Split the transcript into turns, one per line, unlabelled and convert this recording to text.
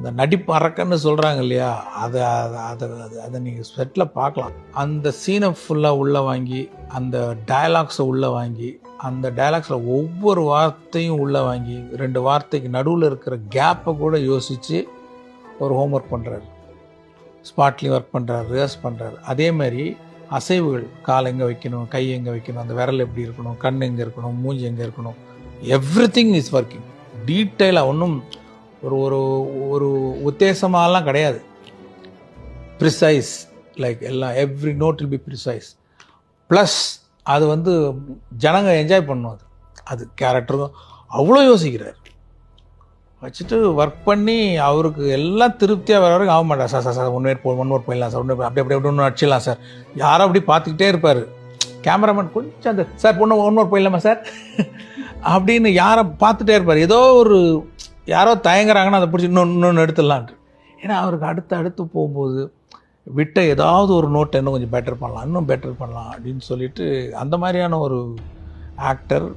அந்த நடிப்பு அரக்கன்னு சொல்கிறாங்க இல்லையா, அதை அதை அதை நீங்கள் செட்டில் பார்க்கலாம். அந்த சீனை ஃபுல்லாக உள்ளே வாங்கி, அந்த டயலாக்ஸை உள்ளே வாங்கி, அந்த டயலாக்ஸில் ஒவ்வொரு வார்த்தையும் உள்ளே வாங்கி, 2 வார்த்தைக்கு நடுவில் இருக்கிற கேப்பை கூட யோசித்து ஒரு ஹோம்ஒர்க் பண்ணுறாரு. ஸ்பாட்லேயும் ஒர்க் பண்ணுறாரு, ரிஹர்ஸ் பண்ணுறாரு. அதேமாதிரி அசைவுகள், கால் எங்கே வைக்கணும், கை எங்கே வைக்கணும், அந்த விரல் எப்படி இருக்கணும், கண் எங்கே இருக்கணும், மூஞ்சி எங்கே இருக்கணும், எவ்ரிதிங் இஸ் ஒர்க்கிங் டீட்டெயிலாக. ஒன்றும் ஒரு ஒரு ஒரு உத்தேசமாலாம் கிடையாது. ப்ரிசைஸ், லைக் எல்லாம் every note will be precise. Plus அது வந்து ஜனங்க என்ஜாய் பண்ணும். அது கேரக்டருக்கும் அவ்வளோ யோசிக்கிறார். வச்சுட்டு ஒர்க் பண்ணி அவருக்கு எல்லாம் திருப்தியாக வர வரைக்கும் ஆக மாட்டார். Sir sir sir one more போயிடலாம் சார், அப்படி அப்படி ஒன்று அடிச்சிடலாம் சார். யாரும் அப்படி பார்த்துக்கிட்டே இருப்பார். கேமராமேன் கொஞ்சம் அந்த சார் ஒன் மோர் போயிடலாமா சார் அப்படின்னு யாரை பார்த்துட்டே இருப்பார். ஏதோ ஒரு யாரோ தயங்குறாங்கன்னா அதை பிடிச்சி இன்னொன்று எடுத்துடலான்ட்டு. ஏன்னா அவருக்கு அடுத்து போகும்போது விட்ட ஏதாவது ஒரு நோட்டை இன்னும் கொஞ்சம் பெட்டர் பண்ணலாம், இன்னும் பெட்டர் பண்ணலாம் அப்படின்னு சொல்லிட்டு அந்த மாதிரியான ஒரு ஆக்டர்.